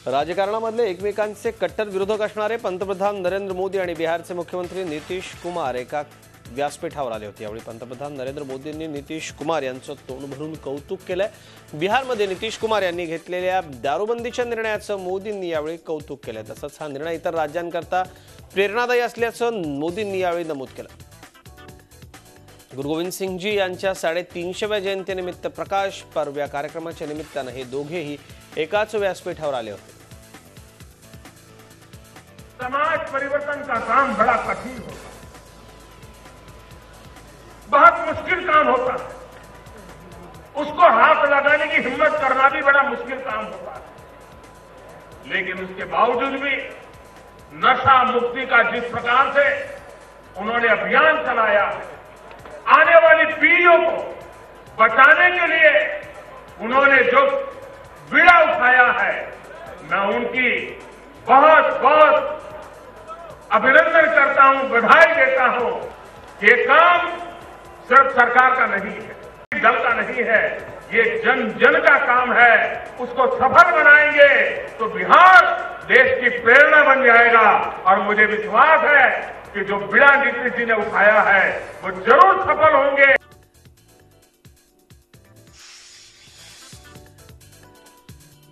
राजकारणामधले एकमेकांचे कट्टर विरोधक असणारे पंतप्रधान नरेंद्र मोदी आणि बिहारचे मुख्यमंत्री नितीश कुमार एका व्यासपीठावर आले होते। यावेळी पंतप्रधान नरेंद्र मोदींनी नितीश कुमार यांचं तोंड भरून कौतुक केलंय। बिहारमध्ये नितीश कुमार यांनी घेतलेल्या दारूबंदीच्या निर्णयाचं मोदींनी यावेळी कौतुक केलंय। तसंच हा निर्णय इतर राज्यांकरता प्रेरणादायी असल्याचं मोदींनी यावेळी नमूद केलं। गुरु गोविंद सिंह जी यांच्या 350व्या जयंतीनिमित्त प्रकाश पर्व या कार्यक्रमाच्या निमित्तानं हे दोघेही एकाच व्यासपीठावर आले होते। समाज परिवर्तन का काम बड़ा कठिन होता है, बहुत मुश्किल काम होता है। उसको हाथ लगाने की हिम्मत करना भी बड़ा मुश्किल काम होता है। लेकिन उसके बावजूद भी नशा मुक्ति का जिस प्रकार से उन्होंने अभियान चलाया है, आने वाली पीढ़ियों को बचाने के लिए उन्होंने जो बीड़ा उठाया है, मैं उनकी बहुत बहुत अभिनंदन करता हूं, बधाई देता हूं। ये काम सिर्फ सरकार का नहीं है, दल का नहीं है, ये जन जन का काम है। उसको सफल बनाएंगे तो बिहार देश की प्रेरणा बन जाएगा। और मुझे विश्वास है कि जो बीड़ा नीतीश जी ने उठाया है वो जरूर सफल होंगे।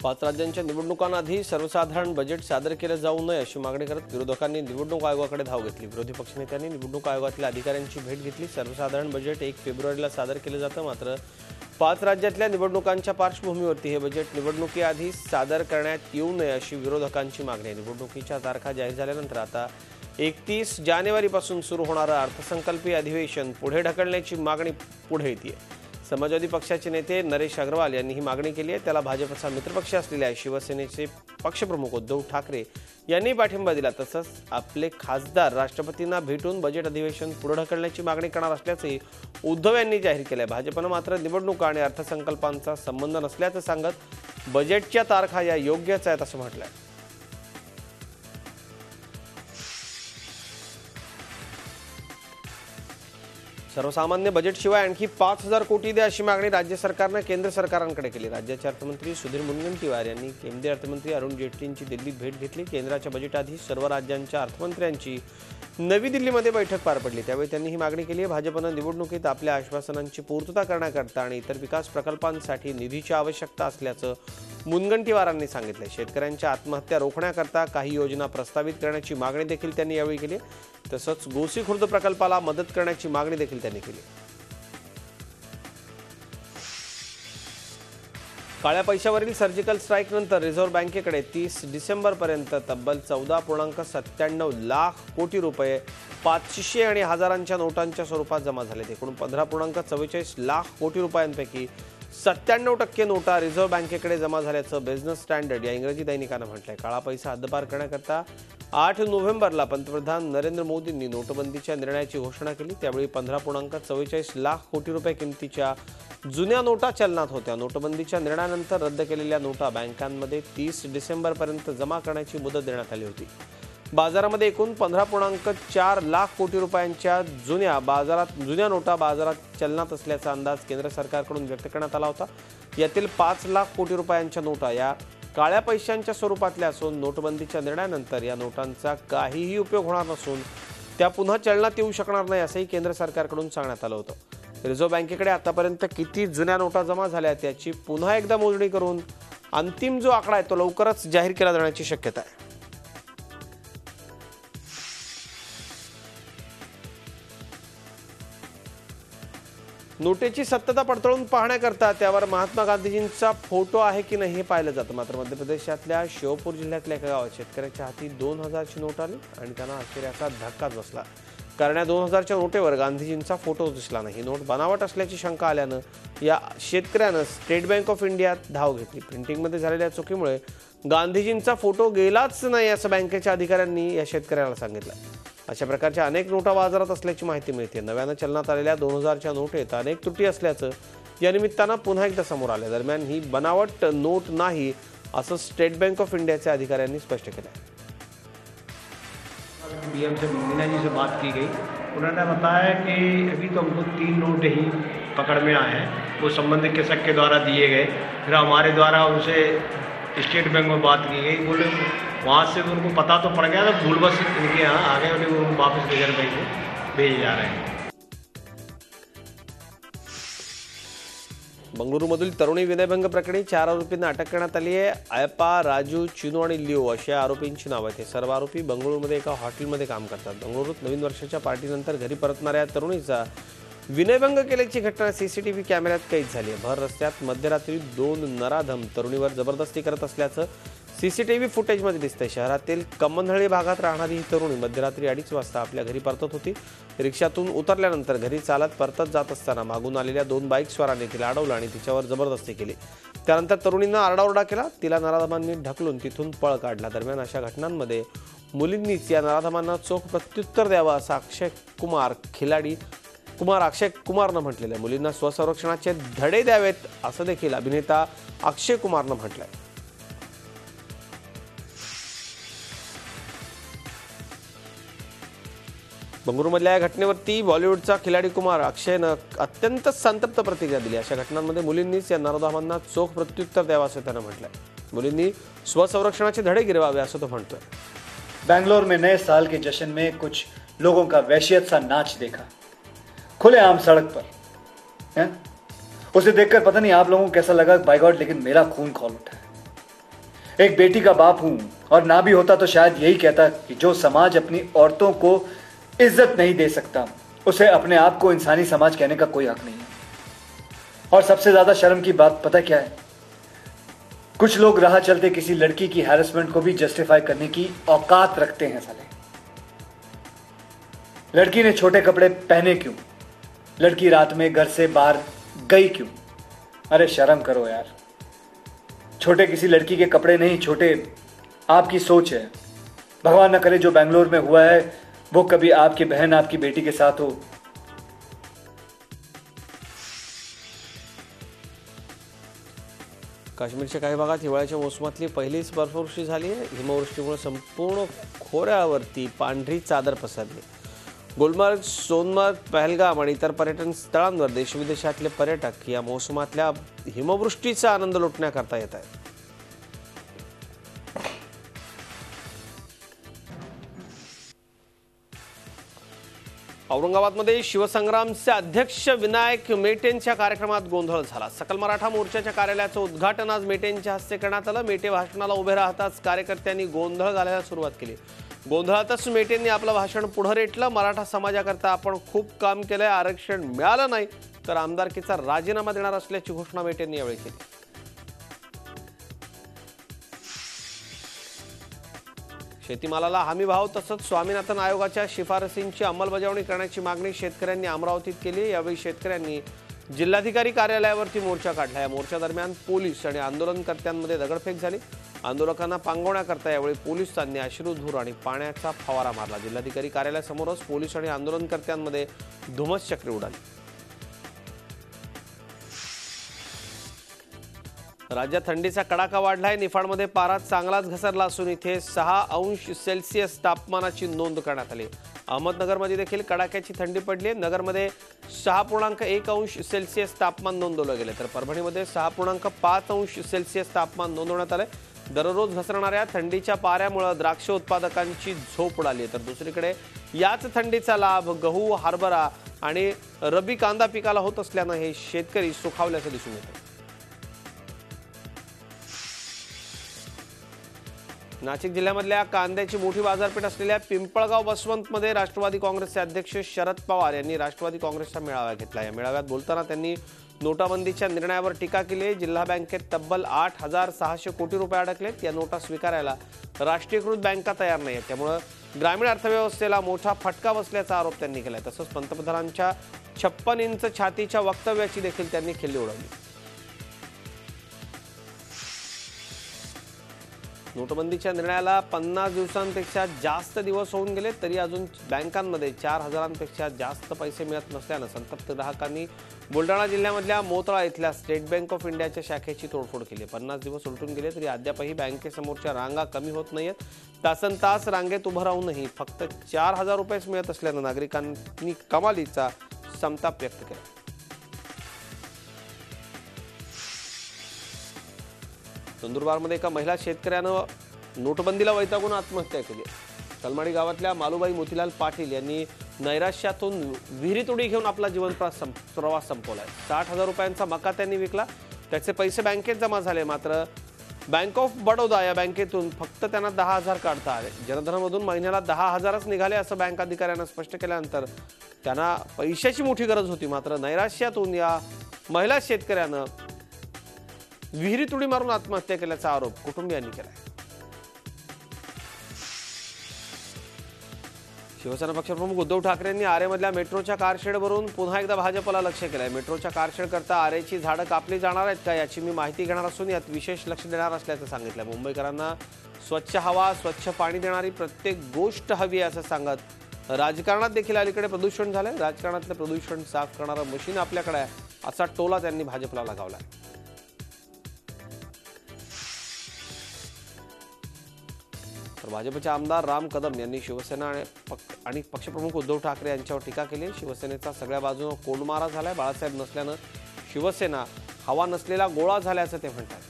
5 राज्यांच्या निवडणुकांआधी सर्वसाधारण बजेट सादर केले जाऊ नये अशी मागणी करत विरोधकांनी निवडणूक आयोगाकडे धाव घेतली। विरोधी पक्षनेत्यांनी निवडणूक आयोगातील अधिकाऱ्यांची भेट घेतली। सर्वसाधारण बजेट 1 फेब्रुवारीला सादर केले जातं, मात्र 5 राज्यातल्या निवडणुकांच्या पार्श्वभूमीवरती हे बजेट निवडणुकीआधी सादर करण्यात येऊ नये अशी विरोधकांची मागणी आहे। निवडणुकीच्या तारखा जाहीर झाल्यानंतर आता 31 जानेवारीपासून सुरू होणारं अर्थसंकल्पीय अधिवेशन पुढे ढकलण्याची मागणी पुढे येते। समाजवादी पक्षाचे नेते नरेश अग्रवाल यांनी ही मागणी केली आहे। त्याला भाजपचा मित्रपक्ष असलेल्या शिवसेनेचे पक्षप्रमुख उद्धव ठाकरे यांनी पाठिंबा दिला। तसंच आपले खासदार राष्ट्रपतींना भेटून बजेट अधिवेशन पुढे ढकलण्याची मागणी करणार असल्याचंही उद्धव यांनी जाहीर केलं आहे। भाजपनं मात्र निवडणुका आणि अर्थसंकल्पांचा संबंध नसल्याचं सांगत बजेटच्या तारखा या योग्यच आहेत असं म्हटलंय। सर्वसामान्य बजेटशिवाय आणखी 5000 कोटी द्या अशी मागणी राज्य सरकारने केंद्र सरकारांकडे केली। राज्याचे अर्थमंत्री सुधीर मुनगंटीवार यांनी केंद्रीय अर्थमंत्री अरुण जेटलींची दिल्लीत भेट घेतली। केंद्राच्या बजेटआधी सर्व राज्यांच्या अर्थमंत्र्यांची नवी दिल्लीमध्ये बैठक पार पडली। त्यावेळी त्यांनी ही मागणी केली आहे। भाजपनं निवडणुकीत आपल्या आश्वासनांची पूर्तता करण्याकरता आणि इतर विकास प्रकल्पांसाठी निधीची आवश्यकता असल्याचं मुनगंटीवारांनी सांगितलं। शेतकऱ्यांच्या आत्महत्या रोखण्याकरता काही योजना प्रस्तावित करण्याची मागणी देखील त्यांनी यावेळी केली। तसंच गोसी खुर्द प्रकल्पाला मदत करण्याची मागणी देखील त्यांनी केली। काळ्या पैशावरील सर्जिकल स्ट्राईक नंतर रिझर्व्ह बँकेकडे 30 डिसेंबरपर्यंत तब्बल 14.97 लाख कोटी रुपये 500 आणि हजारांच्या नोटांच्या स्वरूपात जमा झालेत। एकूण 15.44 लाख कोटी रुपयांपैकी 97% नोटा रिझर्व्ह बँकेकडे जमा झाल्याचं बिझनेस स्टँडर्ड या इंग्रजी दैनिकानं म्हटलंय। काळा पैसा हद्दपार करण्याकरता 8 नोव्हेंबरला पंतप्रधान नरेंद्र मोदींनी नोटबंदीच्या निर्णयाची घोषणा केली। त्यावेळी 15.44 लाख कोटी रुपये किमतीच्या जुन्या नोटा चलनात होत्या। नोटबंदीच्या निर्णयानंतर रद्द केलेल्या नोटा बँकांमध्ये 30 डिसेंबरपर्यंत जमा करण्याची मुदत देण्यात आली होती। बाजारामध्ये एकूण 15.4 लाख कोटी रुपयांच्या जुन्या नोटा बाजारात चलनात असल्याचा अंदाज केंद्र सरकारकडून व्यक्त करण्यात आला होता। यातील 5 लाख कोटी रुपयांच्या नोटा या काळ्या पैशांच्या स्वरूपातल्या असून नोटबंदीच्या निर्णयानंतर या नोटांचा काहीही उपयोग होणार नसून त्या पुन्हा चलनात येऊ शकणार नाही असंही केंद्र सरकारकडून सांगण्यात आलं होतं। रिझर्व्ह बँकेकडे आतापर्यंत किती जुन्या नोटा जमा झाल्या त्याची पुन्हा एकदा मोजणी करून अंतिम जो आकडा आहे तो लवकरच जाहीर केला जाण्याची शक्यता आहे। नोटेची सत्यता पडताळून पाहण्याकरता त्यावर महात्मा गांधीजींचा फोटो आहे की नाही हे पाहिलं जातं। मात्र मध्य प्रदेशातल्या श्योपुर जिल्ह्यातल्या एका गावात शेतकऱ्याच्या हाती 2000ची नोट आली आणि त्यांना आश्चर्याचा धक्काच बसला, कारण या 2000च्या नोटेवर गांधीजींचा फोटो दिसला नाही। नोट बनावट असल्याची शंका आल्यानं या शेतकऱ्यानं स्टेट बँक ऑफ इंडियात धाव घेतली। प्रिंटिंगमध्ये झालेल्या चुकीमुळे गांधीजींचा फोटो गेलाच नाही असं बँकेच्या अधिकाऱ्यांनी या शेतकऱ्याला सांगितलं। अशा प्रकारच्या अनेक नोटा बाजारात असल्याची माहिती मिळते। नव्यानं चलनात आलेल्या 2000च्या नोटेत अनेक त्रुटी असल्याचं या निमित्तानं पुन्हा एकदा समोर आलं। दरम्यान ही बनावट नोट नाही असं स्टेट बँक ऑफ इंडियाच्या अधिकाऱ्यांनी स्पष्ट केलं। डीएम से मीना जी से बात की गई, उन्होंने बताया कि अभी तो हमको 3 नोट ही पकड़ में आए हैं, वो संबंधित कृषक के द्वारा दिए गए। फिर हमारे द्वारा उनसे स्टेट बैंक में बात की गई, बोले वहाँ से भी उनको पता तो पड़ गया था, भूल बस इनके यहाँ आ गए, उन्हें उनको वापस रिजर्व बैंक में भेजे जा रहे हैं। बंगळुरूमधील तरुणी विनयभंग प्रकरणी 4 आरोपींना अटक करण्यात आली आहे। अयप्पा, राजू, चिनू आणि लिओ अशा आरोपींची नावं आहेत। हे सर्व आरोपी बंगळुरूमध्ये एका हॉटेलमध्ये काम करतात। बंगळुरूत नवीन वर्षाच्या पार्टीनंतर घरी परतणाऱ्या तरुणीचा विनयभंग केल्याची घटना सीसीटीव्ही कॅमेऱ्यात कैद झाली आहे। भर रस्त्यात मध्यरात्री 2 नराधम तरुणीवर जबरदस्ती करत असल्याचं सीसीटीव्ही फुटेजमध्ये दिसतंय। शहरातील कमनहळ्ळी भागात राहणारी ही तरुणी मध्यरात्री 2:30 वाजता आपल्या घरी परतत होती। रिक्षातून उतरल्यानंतर घरी चालत परतत जात असताना मागून आलेल्या 2 बाईक स्वारांनी तिला अडवलं आणि तिच्यावर जबरदस्ती केली। त्यानंतर तरुणीनं आरडाओरडा केला, तिला नराधमांनी ढकलून तिथून पळ काढला। दरम्यान अशा घटनांमध्ये मुलींनीच या नराधमांना चोख प्रत्युत्तर द्यावं असं अक्षय कुमारनं म्हटलेलं आहे। मुलींना स्वसंरक्षणाचे धडे द्यावेत असं देखील अभिनेता अक्षय कुमारनं म्हटलंय। बंगळुरूमधल्या या घटनेवरती बॉलिवूडचा खिलाडी कुमार अक्षयनं अत्यंत संतप्त प्रतिक्रिया दिली। अशा घटनांमध्ये मुलींनीच या नराधमांना चोख प्रत्युत्तर द्यावं असं त्यानं म्हटलंय। मुलींनी स्वसंरक्षणाचे धडे गिरवावे असं तो म्हणतोय। बैंगलोर में नए साल के जश्न में कुछ लोगों का वहशियत सा नाच देखा, खुलेआम सड़क पर है? उसे देखकर पता नहीं आप लोगों को कैसा लगा, बाय गॉड, लेकिन मेरा खून खौल उठा है। एक बेटी का बाप हूं और ना भी होता तो शायद यही कहता कि जो समाज अपनी औरतों को इज्जत नहीं दे सकता, उसे अपने आप को इंसानी समाज कहने का कोई हक नहीं है। और सबसे ज्यादा शर्म की बात पता क्या है, कुछ लोग राह चलते किसी लड़की की हैरेसमेंट को भी जस्टिफाई करने की औकात रखते हैं। साले, लड़की ने छोटे कपड़े पहने क्यों? लड़की रात में घर से बाहर गई क्यों? अरे शर्म करो यार। छोटे किसी लड़की के कपड़े नहीं, छोटे आपकी सोच है। भगवान न करे जो बेंगलोर में हुआ है वो कभी आपकी बहन, आपकी बेटी के साथ हो। काश्मीरच्या काही भागात हिवाळ्याच्या मोसमातली पहिलीच बर्फवृष्टी झाली आहे। हिमवृष्टीमुळे संपूर्ण खोऱ्यावरती पांढरी चादर पसरली। गुलमर्ग, सोनमर्ग, पहलगाम आणि इतर पर्यटन स्थळांवर देशविदेशातले पर्यटक या मोसमातल्या हिमवृष्टीचा आनंद लुटण्याकरता येत आहेत। औरंगाबादमध्ये शिवसंग्रामचे अध्यक्ष विनायक मेटेंच्या कार्यक्रमात गोंधळ झाला। सकल मराठा मोर्चाच्या कार्यालयाचं उद्घाटन आज मेटेंच्या हस्ते करण्यात आलं। मेटे भाषणाला उभे राहताच कार्यकर्त्यांनी गोंधळ घालायला सुरुवात केली। गोंधळातच मेटेंनी आपलं भाषण पुढे रेटलं। मराठा समाजाकरता आपण खूप काम केलंय, आरक्षण मिळालं नाही तर आमदारकीचा राजीनामा देणार असल्याची घोषणा मेटेंनी यावेळी केली। शेतीमालाला हमी भाव तसंच स्वामीनाथन आयोगाच्या शिफारसींची अंमलबजावणी करण्याची मागणी शेतकऱ्यांनी अमरावतीत केली। यावेळी शेतकऱ्यांनी जिल्हाधिकारी कार्यालयावरती मोर्चा काढला। या मोर्चादरम्यान पोलीस आणि आंदोलनकर्त्यांमध्ये दगडफेक झाली। आंदोलकांना पांगवण्याकरता यावेळी पोलिसांनी अश्रुधूर आणि पाण्याचा फवारा मारला। जिल्हाधिकारी कार्यालयासमोरच पोलीस आणि आंदोलनकर्त्यांमध्ये धुमसचक्री उडाली। राज्यात थंडीचा कडाका वाढलाय। निफाडमध्ये पारा चांगलाच घसरला असून इथे 6 अंश सेल्सिअस तापमानाची नोंद करण्यात आली। अहमदनगरमध्ये देखील कडाक्याची थंडी पडली। नगरमध्ये 6.1 अंश सेल्सिअस तापमान नोंदवलं गेले तर परभणीमध्ये 6.5 अंश सेल्सिअस तापमान नोंदवण्यात आले। दररोज घसरणाऱ्या थंडीच्या पाऱ्यामुळे द्राक्ष उत्पादकांची झोप उडाली तर दुसरीकडे याच थंडीचा लाभ गहू, हरभरा आणि रबी कांदा पिकाला होत असल्याने हे शेतकरी सुखावल्याचं दिसून येतं। नाशिक जिल्ह्यामधल्या कांद्याची मोठी बाजारपेठ असलेल्या पिंपळगाव बसवंतमध्ये राष्ट्रवादी काँग्रेसचे अध्यक्ष शरद पवार यांनी राष्ट्रवादी काँग्रेसचा मेळावा घेतला। या मेळाव्यात बोलताना त्यांनी नोटाबंदीच्या निर्णयावर टीका केली। जिल्हा बँकेत तब्बल 8,600 कोटी रुपये अडकलेत। या नोटा स्वीकारायला राष्ट्रीयकृत बँका तयार नाहीत, त्यामुळे ग्रामीण अर्थव्यवस्थेला मोठा फटका बसल्याचा आरोप त्यांनी केला। तसंच पंतप्रधानांच्या 56 इंच छातीच्या वक्तव्याची देखील त्यांनी खिल्ली उडवली। नोटबंदीच्या निर्णयाला 50 दिवसांपेक्षा जास्त दिवस होऊन गेले तरी अजून बँकांमध्ये 4,000पेक्षा जास्त पैसे मिळत नसल्यानं संतप्त ग्राहकांनी बुलढाणा जिल्ह्यामधल्या मोतळा इथल्या स्टेट बँक ऑफ इंडियाच्या शाखेची तोडफोड केली। 50 दिवस उलटून गेले तरी अद्यापही बँकेसमोरच्या रांगा कमी होत नाहीयेत। तासनतास रांगेत उभं राहूनही फक्त 4,000 रुपयेच मिळत असल्यानं नागरिकांनी कमालीचा संताप व्यक्त केला। नंदुरबारमध्ये एका महिला शेतकऱ्यानं नोटबंदीला वैतागून आत्महत्या केली. कलमाडी गावातल्या मालूबाई मोतीलाल पाटील यांनी नैराश्यातून विहिरीत उडी घेऊन आपला जीवन प्रवास संपवलाय. 60,000 रुपयांचा मका त्यांनी विकला. त्याचे पैसे बँकेत जमा झाले, मात्र बँक ऑफ बडोदा या बँकेतून फक्त त्यांना 10,000 काढता आले. जनधनमधून महिन्याला 10,000च निघाले असं बँक अधिकाऱ्यांना स्पष्ट केल्यानंतर त्यांना पैशाची मोठी गरज होती. मात्र नैराश्यातून या महिला शेतकऱ्यानं विहिरीत उडी मारून आत्महत्या केल्याचा आरोप कुटुंबियांनी केलाय. शिवसेना पक्षप्रमुख उद्धव ठाकरे यांनी आरेमधल्या मेट्रोच्या कारशेडवरून पुन्हा एकदा भाजपला लक्ष केलंय. मेट्रोच्या कारशेडकरता आरेची झाडं कापली जाणार आहेत का याची मी माहिती घेणार असून यात विशेष लक्ष देणार असल्याचं सांगितलं. मुंबईकरांना स्वच्छ हवा, स्वच्छ पाणी देणारी प्रत्येक गोष्ट हवी असं सांगत राजकारणात देखील अलीकडे प्रदूषण झालंय. राजकारणातलं प्रदूषण साफ करणारं मशीन आपल्याकडे आहे असा टोला त्यांनी भाजपला लगावलाय. तर भाजपचे आमदार राम कदम यांनी शिवसेना आणि पक्षप्रमुख उद्धव ठाकरे यांच्यावर टीका केली. शिवसेनेचा सगळ्या बाजूने कोंडमारा झालाय. बाळासाहेब नसल्यानं शिवसेना हवा नसलेला गोळा झाल्याचं ते म्हणतात.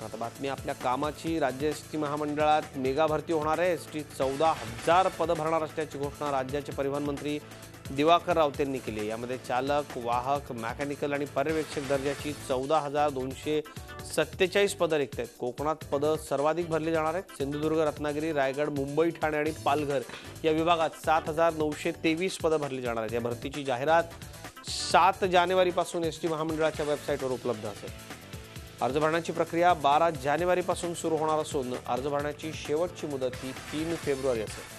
आता बातमी आपल्या कामाची. राज्य एसटी महामंडळात मेगा भरती होणार आहे. एसटी 14,000 पदं भरणार असल्याची घोषणा राज्याचे परिवहन मंत्री दिवाकर रावतेंनी केली. यामध्ये चालक, वाहक, मेकॅनिकल आणि पर्यवेक्षक दर्जाची 14,247 पदं रिक्त आहेत. कोकणात पदं सर्वाधिक भरली जाणार आहेत. सिंधुदुर्ग, रत्नागिरी, रायगड, मुंबई, ठाणे आणि पालघर या विभागात 7,923 पदं भरली जाणार आहेत. या भरतीची जाहिरात 7 जानेवारीपासून एसटी महामंडळाच्या वेबसाईटवर उपलब्ध असेल. अर्ज भरण्याची प्रक्रिया 12 जानेवारीपासून सुरू होणार असून अर्ज भरण्याची शेवटची मुदत ही 3 फेब्रुवारी असेल.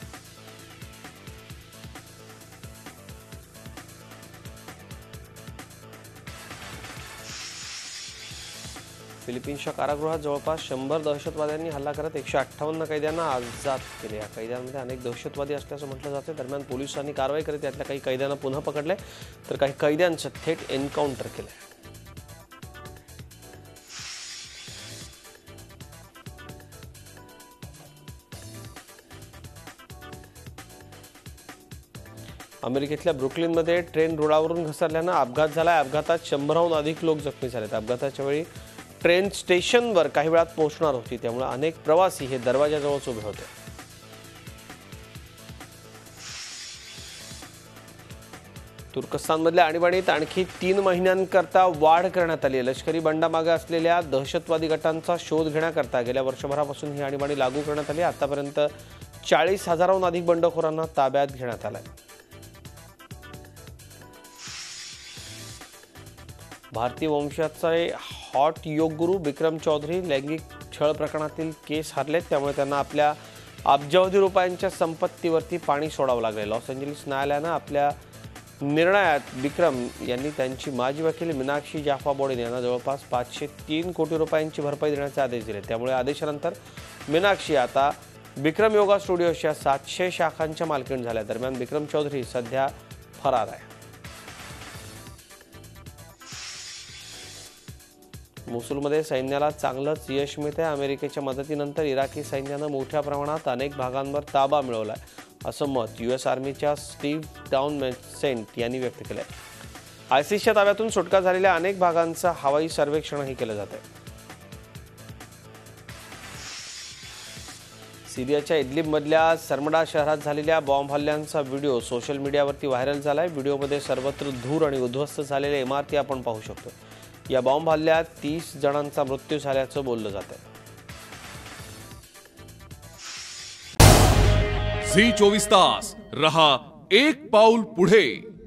फिलिपिन्सच्या कारागृहात जवळपास 100 दहशतवाद्यांनी हल्ला करत 158 कैद्यांना आझाद केले. या कैद्यांमध्ये अनेक दहशतवादी असल्याचं म्हटलं जाते. दरम्यान पोलिसांनी कारवाई करत यातल्या काही कैद्यांना पुन्हा पकडले तर काही कैद्यांचं थेट एन्काउंटर केलंय. अमेरिकेतल्या ब्रुकलिनमध्ये ट्रेन रुळावरून घसरल्यानं अपघात झाला. अपघातात 100हून अधिक लोक जखमी झालेत. अपघाताच्या वेळी ट्रेन स्टेशनवर काही वेळात पोहोचणार होती, त्यामुळे अनेक प्रवासी हे दरवाजाजवळच उभे होते. तुर्कस्तानमधल्या आणीबाणीत आणखी 3 महिन्यांकरता वाढ करण्यात आली आहे. लष्करी बंडामागे असलेल्या दहशतवादी गटांचा शोध घेण्याकरता गेल्या वर्षभरापासून ही आणीबाणी लागू करण्यात आली. आतापर्यंत 40,000हून अधिक बंडखोरांना ताब्यात घेण्यात आलंय. भारतीय वंशाचे हॉट योग गुरु बिक्रम चौधरी लैंगिक छळ प्रकरणातील केस हरलेत, त्यामुळे त्यांना आपल्या अब्जावधी रुपयांच्या संपत्तीवरती पाणी सोडावं लागले. लॉस एंजलिस न्यायालयानं आपल्या निर्णयात बिक्रम यांनी त्यांची माजी वकील मीनाक्षी जाफा बोडेन यांना जवळपास 503 कोटी रुपयांची भरपाई देण्याचे आदेश दिले. त्यामुळे आदेशानंतर मीनाक्षी आता बिक्रम योगा स्टुडिओच्या 700 शाखांच्या मालकीण झाल्या. दरम्यान बिक्रम चौधरी सध्या फरार आहे. मोसुलमध्ये सैन्याला चांगलंच यश मिळतंय. अमेरिकेच्या मदतीनंतर इराकी सैन्यानं मोठ्या प्रमाणात अनेक भागांवर ताबा मिळवलाय असं मत US आर्मीच्या स्टीव्ह टाउनसेंट यांनी व्यक्त केलंय. ISISच्या ताब्यातून सुटका झालेल्या अनेक भागांचं हवाई सर्वेक्षणही केलं जात आहे. सिरियाच्या इदलिबमधल्या सरमडा शहरात झालेल्या बॉम्ब हल्ल्यांचा व्हिडिओ सोशल मीडियावरती व्हायरल झालाय. व्हिडिओमध्ये सर्वत्र धूर आणि उद्ध्वस्त झालेल्या इमारती आपण पाहू शकतो. या बॉम्ब हल्ल्यात 30 जणांचा मृत्यू झाल्याचं बोललं जात आहे. झी 24 तास रहा एक पाऊल पुढे.